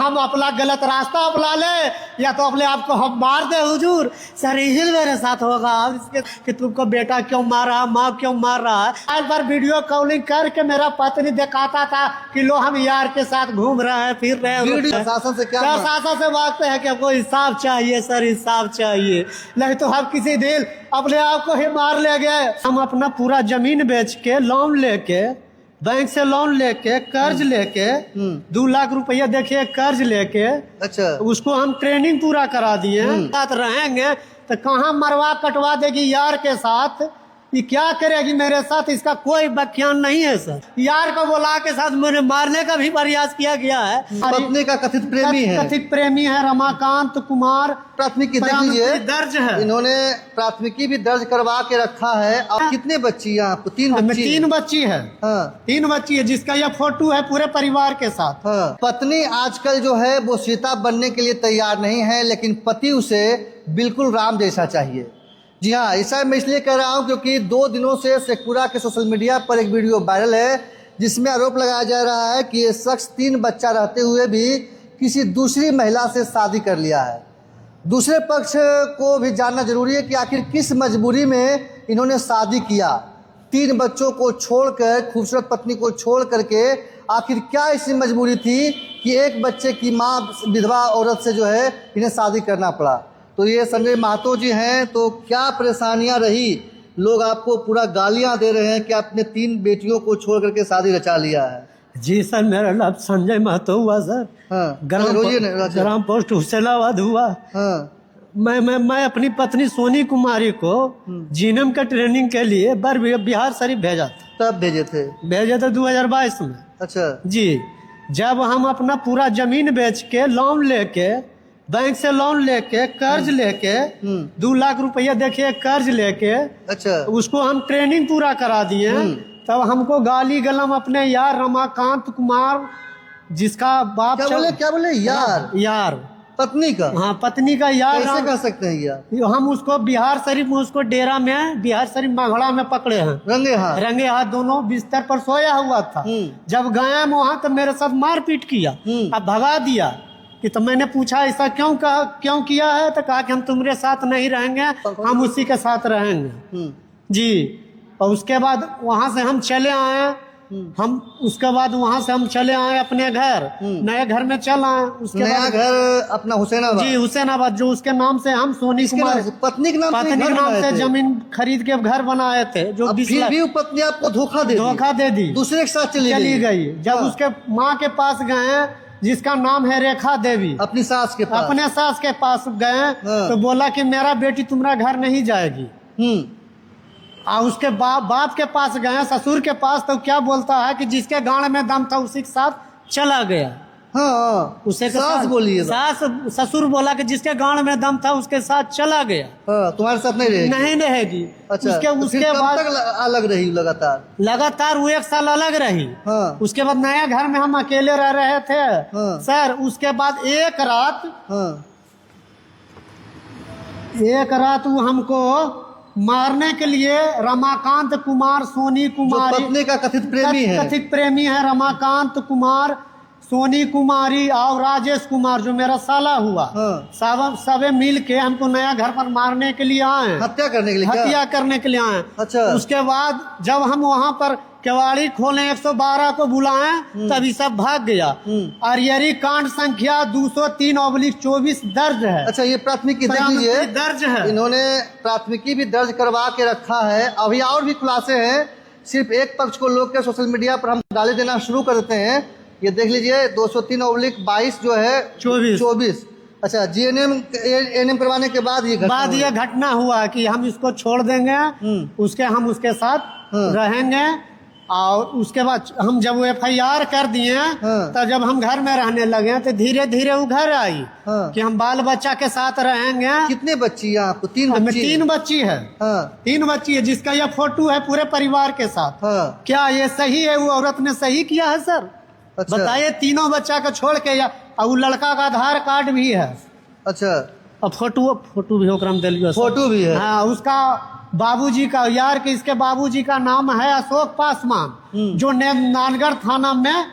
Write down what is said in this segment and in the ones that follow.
हम अपना गलत रास्ता अपना ले या तो अपने आप को हम मार दे हुजूर। सर यही मेरे साथ होगा अब इसके कि तुमको बेटा क्यों मारा, माँ क्यों मार रहा है। आज बार वीडियो कॉलिंग करके मेरा पत्नी दिखाता था कि लो हम यार के साथ घूम रहे हैं, फिर रहे हैं। प्रशासन से क्या प्रशासन से मांगते हैं कि हमको इंसाफ चाहिए सर, इंसाफ चाहिए, नहीं तो हम किसी दिन अपने आप को ही मार ले गए। हम अपना पूरा जमीन बेच के लोन लेके, बैंक से लोन लेके, कर्ज लेके 2 लाख रुपया देखिए कर्ज लेके, अच्छा उसको हम ट्रेनिंग पूरा करा दिए। साथ रहेंगे तो कहाँ मरवा कटवा देगी यार के साथ, ये क्या करेगी मेरे साथ, इसका कोई व्याख्यान नहीं है सर। यार को बुला के साथ मैंने मारने का भी प्रयास किया गया है। पत्नी का कथित प्रेमी है, कथित प्रेमी है रमाकांत कुमार। प्राथमिकी देख लीजिए दर्ज है, इन्होंने प्राथमिकी भी दर्ज करवा के रखा है। अब कितने बच्ची हैं आपको? 3 बच्ची? 3 बच्ची है। हाँ 3 बच्ची है, जिसका यह फोटो है पूरे परिवार के साथ। हाँ। पत्नी आजकल जो है वो सीता बनने के लिए तैयार नहीं है, लेकिन पति उसे बिल्कुल राम जैसा चाहिए। जी हाँ, ऐसा मैं इसलिए कह रहा हूँ क्योंकि 2 दिनों से शेखपुरा के सोशल मीडिया पर एक वीडियो वायरल है जिसमें आरोप लगाया जा रहा है कि ये शख्स 3 बच्चा रहते हुए भी किसी दूसरी महिला से शादी कर लिया है। दूसरे पक्ष को भी जानना जरूरी है कि आखिर किस मजबूरी में इन्होंने शादी किया। 3 बच्चों को छोड़कर, खूबसूरत पत्नी को छोड़ करके आखिर क्या ऐसी मजबूरी थी कि एक बच्चे की माँ विधवा औरत से जो है इन्हें शादी करना पड़ा। तो ये संजय महतो जी हैं, तो क्या परेशानियां रही, लोग आपको पूरा गालियां दे रहे हैं कि आपने 3 बेटियों को छोड़ करके शादी रचा लिया है। जी सर, मेरा नाम संजय महतो हुआ सर। हाँ, ग्राम पोस्ट हुसैनाबाद हुआ। हाँ। मैं अपनी पत्नी सोनी कुमारी को जीएनएम के ट्रेनिंग के लिए बिहार शरीफ भेजा था। तब भेजे थे? 2022 में। अच्छा जी, जब हम अपना पूरा जमीन बेच के लोन लेके, बैंक से लोन लेके, कर्ज लेके 2 लाख रुपया देखिए कर्ज लेके, अच्छा उसको हम ट्रेनिंग पूरा करा दिए। तब हमको गाली गलम अपने यार रमाकांत कुमार, जिसका बाप क्या बोले यार पत्नी का? हाँ, पत्नी का यार। कैसे कर सकते हैं यार? हम उसको बिहार शरीफ में, उसको डेरा में, बिहार शरीफ माघड़ा में पकड़े हैं। रंगे हाथ दोनों बिस्तर पर सोया हुआ था। जब गया वहां तो मेरे साथ मारपीट किया, अब भगा दिया। कि तो मैंने पूछा ऐसा क्यों किया है, तो कहा कि हम तुम्हारे साथ नहीं रहेंगे, हम उसी के साथ रहेंगे। जी, और उसके बाद वहां से हम चले आए। उसके बाद वहां से हम चले आए अपने घर, नए घर में चल आए। उसके नया घर अपना हुसैनाबाद? जी, हुसैनाबाद, जो उसके नाम से हम सोनी कुमार पत्नी के नाम से जमीन खरीद के घर बनाए थे। जो फिर भी पत्नी आपको धोखा दे दी, दूसरे के साथ चली गई। जब उसके माँ के पास गए, जिसका नाम है रेखा देवी, अपनी सास के पास, अपने सास के पास गए तो बोला कि मेरा बेटी तुम्हारा घर नहीं जाएगी। और उसके बाप के पास गए, ससुर के पास, तो क्या बोलता है कि जिसके गाड़ में दम था उसी के साथ चला गया। हाँ, उसे सास बोली है, ससुर बोला कि जिसके गाड़ में दम था उसके साथ चला गया। हाँ, तुम्हारे साथ नहीं रहेगी। अच्छा, उसके बाद अलग रही? लगातार वो 1 साल अलग रही। हाँ। उसके बाद नया घर में हम अकेले रह रहे थे। हाँ। सर, उसके बाद एक रात वो हमको मारने के लिए रमाकांत कुमार, सोनी कुमारी, पत्नी का कथित प्रेमी है रमाकांत कुमार, सोनी कुमारी और राजेश कुमार, जो मेरा साला हुआ। सबे मिल के हमको नया घर पर मारने के लिए आए, हत्या करने के लिए आए। अच्छा। उसके बाद जब हम वहाँ पर केवाड़ी खोले, 112 को बुलाए, तभी सब भाग गया। अरियरी कांड संख्या 203/24 दर्ज है। अच्छा, ये प्राथमिकी देखिए दर्ज है। इन्होंने प्राथमिकी भी दर्ज करवा के रखा है। अभी और भी खुलासे हैं, सिर्फ एक पक्ष को लोग के सोशल मीडिया पर हम गाली देना शुरू कर देते हैं। ये देख लीजिए 203/22 जो है 24। अच्छा, जीएनएम करवाने के बाद ये घटना हुआ कि हम इसको छोड़ देंगे, हम उसके साथ रहेंगे। और उसके बाद हम जब FIR कर दिए, तब जब हम घर में रहने लगे तो धीरे धीरे वो घर आई कि हम बाल बच्चा के साथ रहेंगे। कितने बच्ची है आपको? 3 बच्ची? 3 बच्ची है। 3 बच्ची है, जिसका यह फोटो है पूरे परिवार के साथ। क्या ये सही है? वो औरत ने सही किया है सर? अच्छा। बताइए, तीनों बच्चा को छोड़ के, या वो लड़का का आधार कार्ड भी है। अच्छा, और फोटो भी ओकरा में दिलियो, फोटो भी है। हाँ, उसका बाबूजी का, यार के इसके बाबूजी का नाम है अशोक पासवान, जो नानगढ़ थाना में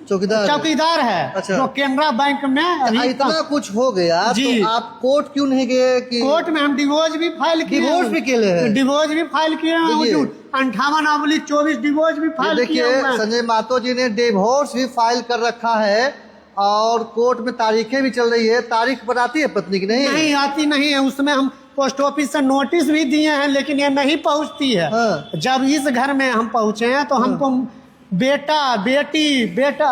चौकीदार है। अच्छा। जो केनरा बैंक में अभी इतना कुछ हो गया जी। तो आप कोर्ट क्यों नहीं गए कि कोर्ट में हम डिवोर्स भी फाइल किए, डिवोर्स भी किए हैं? डिवोर्स भी फाइल किए हैं, देखिए। 58/24 डिवोर्स भी फाइल किए देखिए हुए हैं। संजय महतो जी ने डिवोर्स भी फाइल कर रखा है और कोर्ट में तारीखें भी चल रही है। तारीख पर आती है पत्नी की? नहीं आती नहीं है। उसमें हम पोस्ट ऑफिस से नोटिस भी दिए हैं लेकिन ये नहीं पहुंचती है। हाँ। जब इस घर में हम पहुंचे हैं तो हमको बेटा बेटी बेटा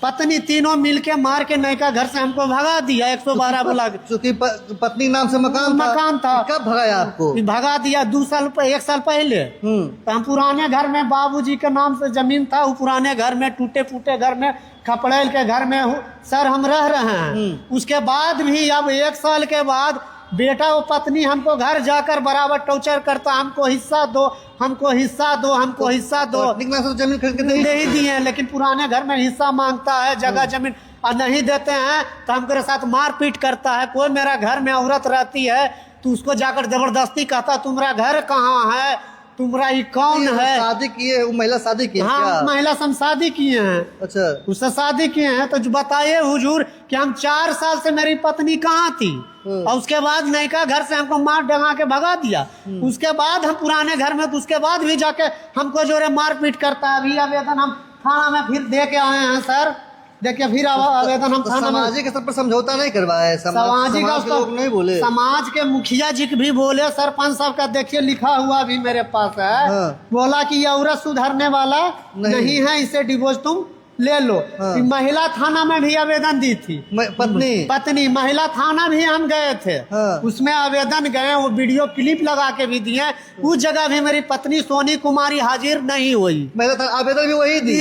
पत्नी तीनों मिलके मार के नयका घर से हमको भगा दिया 112 बुला के। चूंकि पत्नी नाम से मकान था। कब भगाया आपको? भगा दिया 1 साल पहले। तो हम पुराने घर में बाबूजी के नाम से जमीन था, वो पुराने घर में टूटे फूटे घर में खपड़ेल के घर में सर हम रह रहे हैं। उसके बाद भी अब 1 साल के बाद बेटा वो पत्नी हमको घर जाकर बराबर टॉर्चर करता, हमको हिस्सा दो, हमको हिस्सा दो, हमको हिस्सा दो। जमीन खरीद के नहीं दिए हैं लेकिन पुराने घर में हिस्सा मांगता है, जगह जमीन और नहीं देते हैं तो हमके साथ मारपीट करता है। कोई मेरा घर में औरत रहती है तो उसको जाकर जबरदस्ती कहता तुम्हारा घर कहाँ है, तुम्हारा ये कौन है। शादी किए वो महिला शादी की? हाँ महिला से हम शादी किए हैं। अच्छा। उससे शादी किए हैं तो बताइए हुजूर कि हम 4 साल से मेरी पत्नी कहाँ थी और उसके बाद नयका घर से हमको मार डगा के भगा दिया। उसके बाद हम पुराने घर में तो उसके बाद भी जाके हमको जो है मारपीट करता है। अभी आवेदन हम थाना में फिर दे के आए हैं सर। देखिए फिर आवेदन हम थाना में सामाजिक स्तर पर समझौता नहीं करवाया? सामाजिक के लोग नहीं बोले? समाज के मुखिया जी भी बोले, सरपंच साहब का देखिए लिखा हुआ भी मेरे पास है। हाँ। बोला कि ये औरत सुधरने वाला नहीं है, इसे डिवोर्स तुम ले लो। हाँ। महिला थाना में भी आवेदन दी थी पत्नी महिला थाना भी हम गए थे। हाँ। उसमें आवेदन गए, वो वीडियो क्लिप लगा के भी दिए। उस जगह भी मेरी पत्नी सोनी कुमारी हाजिर नहीं हुई। आवेदन भी वही दी?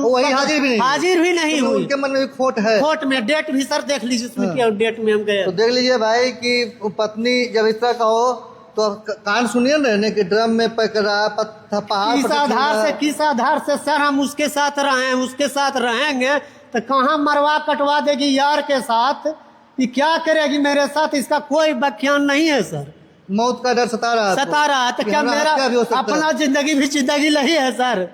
वही हाजिर भी नहीं हुई। उनके मन में भी खोट है। खोट में डेट भी सर देख लीजिए इसमें डेट में हम गए तो देख लीजिए भाई कि पत्नी जब इस तरह का हो तो कान सुनिए रहने के ड्रम में पकड़ा पहाड़ किस आधार से सर हम उसके साथ रहे, उसके साथ रहेंगे तो कहाँ मरवा कटवा देगी यार के साथ, ये क्या करेगी मेरे साथ, इसका कोई व्याख्यान नहीं है सर। मौत का डर सता रहा है तो क्या मेरा अपना जिंदगी नहीं है सर।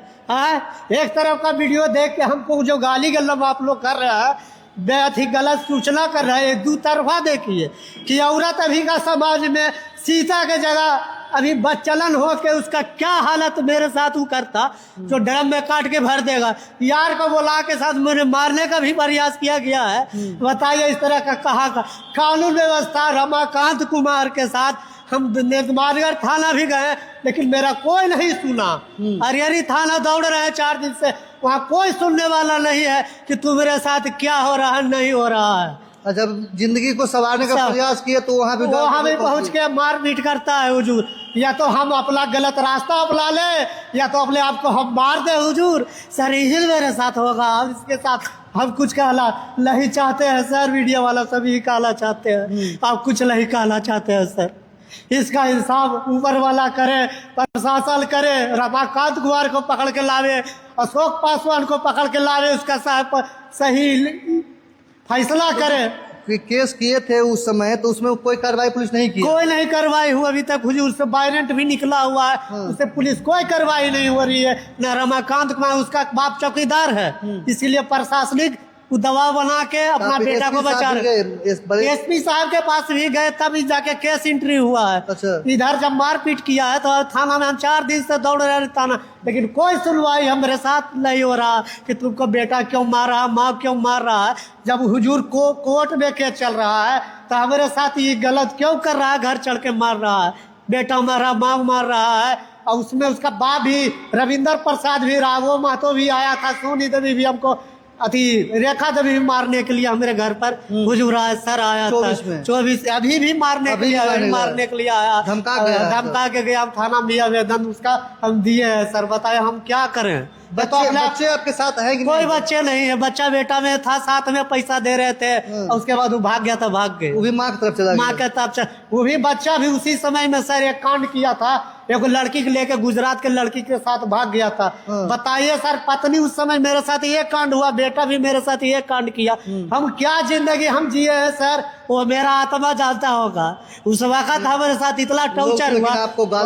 एक तरफ का वीडियो देख के हमको जो गाली गलत आप लोग कर रहे हैं, बेहद ही गलत सूचना कर रहे हैं। 2 तरफा देखिए कि औरत अभी का समाज में सीता के जगह अभी बच्चलन हो के उसका क्या हालत मेरे साथ वो करता जो ड्रम में काट के भर देगा। यार को बुला के साथ मैंने मारने का भी प्रयास किया गया है। बताइए इस तरह का कहा कानून व्यवस्था रमाकांत कुमार के साथ हम नेतमानगढ़ थाना भी गए लेकिन मेरा कोई नहीं सुना। अरियरी थाना दौड़ रहे हैं 4 दिन से, वहाँ कोई सुनने वाला नहीं है कि तुम्हारे साथ क्या हो रहा है नहीं हो रहा है। जब जिंदगी को संवारने का प्रयास किया तो वहाँ भी पहुँच के मारपीट करता है हुजूर। या तो हम अपना गलत रास्ता अपना ले या तो अपने आप को हम मार दे हुजूर। सर यही मेरे साथ होगा। अब इसके साथ हम कुछ कहना नहीं चाहते हैं सर, मीडिया वाला सभी कहना चाहते हैं, आप कुछ नहीं कहना चाहते हैं सर। इसका इंसाफ ऊपर वाला करे, प्रशासन करे, रमाकांत कुमार को पकड़ के लावे, अशोक पासवान को पकड़ के लावे, उसका सही फैसला करे। केस किए थे उस समय तो उसमें कोई कार्रवाई पुलिस नहीं की? कोई नहीं कार्रवाई हुआ अभी तक हुजूर। उससे वारंट भी निकला हुआ है, उससे पुलिस कोई कार्रवाई नहीं हो रही है। न रमाकांत कुमार उसका बाप चौकीदार है, इसीलिए प्रशासनिक दबाव बना के अपना बेटा को बचा रहे। एसपी साहब के पास भी गए तब जाके केस एंट्री हुआ है। अच्छा। इधर जब मारपीट किया है तो थाना में हम 4 दिन से दौड़ रहे थाना, लेकिन कोई सुनवाई हमारे साथ नहीं हो रहा कि तुमको बेटा क्यों मार रहा, माँ क्यों मार रहा है। जब हुजूर को कोर्ट में केस चल रहा है तो हमारे साथ ये गलत क्यों कर रहा है, घर चढ़ के मार रहा है, बेटा मारा माँ मार रहा है। और उसमें उसका बाप भी रविंदर प्रसाद भी, राघव महतो भी आया था, सोनी देवी भी हमको रेखा देवी भी मारने के लिए हमारे घर पर हुजूर सर आया था 24 अभी भी मारने के लिए आया, धमका के गया। थाना में आवेदन उसका हम दिए हैं सर। बताए हम क्या करें। बच्चे आपके साथ है कि कोई बच्चे नहीं है। बच्चा बेटा में था, साथ में पैसा दे रहे थे और उसके बाद वो भाग गया था, भाग गए। वो भी माँ की तरफ चला गया? माँ के तरफ वो भी बच्चा भी उसी समय में सर एक कांड किया था, एक लड़की को लेके गुजरात के लड़की के साथ भाग गया था। बताइए सर, पत्नी उस समय मेरे साथ ये कांड हुआ, बेटा भी मेरे साथ ये कांड किया। हम क्या जिंदगी हम जिए हैं सर, वो मेरा आत्मा जानता होगा। उस वक्त हमारे साथ इतना टॉर्चर हुआ,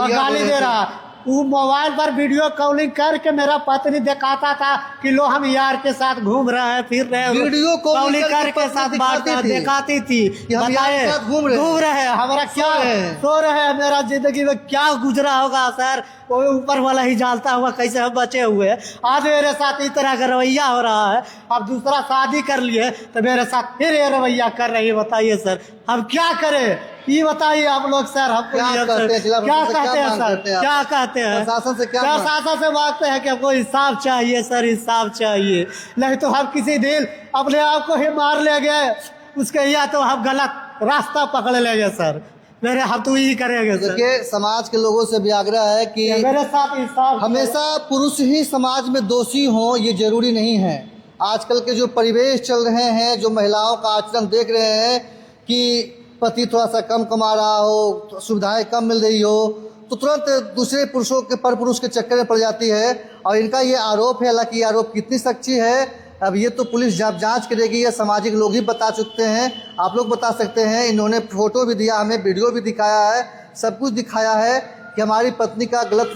गाली दे रहा। वो मोबाइल पर वीडियो कॉलिंग करके मेरा पत्नी दिखाता था कि लो हम यार के साथ घूम रहे हैं, फिर रहे हैं। वीडियो कॉलिंग करके पत्नी साथ बात दिखाती थी कि हम यार के साथ घूम रहे हैं। हमारा क्या सो रहे हैं, मेरा जिंदगी में क्या गुजरा होगा सर, वो ऊपर वाला ही जानता होगा कैसे हम बचे हुए हैं। आज मेरे साथ इस तरह का रवैया हो रहा है, अब दूसरा शादी कर लिए तो मेरे साथ फिर ये रवैया कर रही है। बताइए सर हम क्या करें, ये बताइए आप लोग सर। हम क्या कहते हैं, क्या कहते हैं सर, क्या कहते हैं प्रशासन से क्या प्रशासन से मांगते हैं कि हमको इंसाफ चाहिए सर, इंसाफ चाहिए। नहीं तो हम किसी दिन अपने आप को ही मार ले गए उसके, या तो हम गलत रास्ता पकड़ लेंगे सर। मेरे हम तो यही करेंगे सर। देखिए समाज के लोगों से भी आग्रह है कि मेरे साथ इंसाफ, हमेशा पुरुष ही समाज में दोषी हो ये जरूरी नहीं है। आजकल के जो परिवेश चल रहे हैं, जो महिलाओं का आचरण देख रहे हैं कि पति थोड़ा सा कम कमा रहा हो, सुविधाएं कम मिल रही हो, तो तुरंत दूसरे पुरुषों के परपुरुष के चक्कर में पड़ जाती है। और इनका ये आरोप है, हालांकि ये आरोप कितनी सच्ची है अब ये तो पुलिस जब जांच करेगी, या सामाजिक लोग ही बता चुके हैं, आप लोग बता सकते हैं। इन्होंने फोटो भी दिया, हमें वीडियो भी दिखाया है, सब कुछ दिखाया है कि हमारी पत्नी का गलत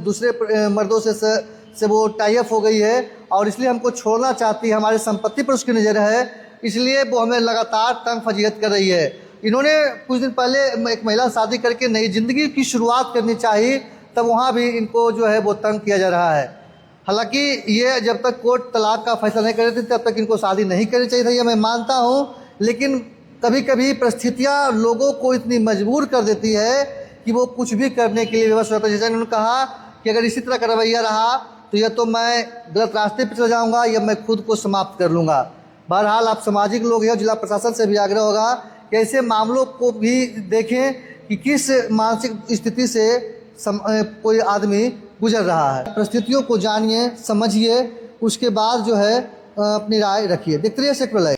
दूसरे मर्दों से वो टाई अप हो गई है और इसलिए हमको छोड़ना चाहती है, हमारी संपत्ति पर उसकी नज़र है, इसलिए वो हमें लगातार तंग फजीहत कर रही है। इन्होंने कुछ दिन पहले एक महिला शादी करके नई ज़िंदगी की शुरुआत करनी चाहिए, तब वहाँ भी इनको जो है वो तंग किया जा रहा है। हालांकि ये जब तक कोर्ट तलाक का फैसला नहीं कर रही थी तब तक इनको शादी नहीं करनी चाहिए था, ये मैं मानता हूँ। लेकिन कभी कभी परिस्थितियाँ लोगों को इतनी मजबूर कर देती है कि वो कुछ भी करने के लिए विवश रहता है। जैसे उन्होंने कहा कि अगर इसी तरह का रवैया रहा तो या तो मैं गलत रास्ते पर चला जाऊँगा या मैं खुद को समाप्त कर लूँगा। बहरहाल आप सामाजिक लोग हैं, जिला प्रशासन से भी आग्रह होगा कि ऐसे मामलों को भी देखें कि किस मानसिक स्थिति से कोई आदमी गुजर रहा है। परिस्थितियों को जानिए, समझिए, उसके बाद जो है अपनी राय रखिए। देखते रहिए सेक्टर लाइव।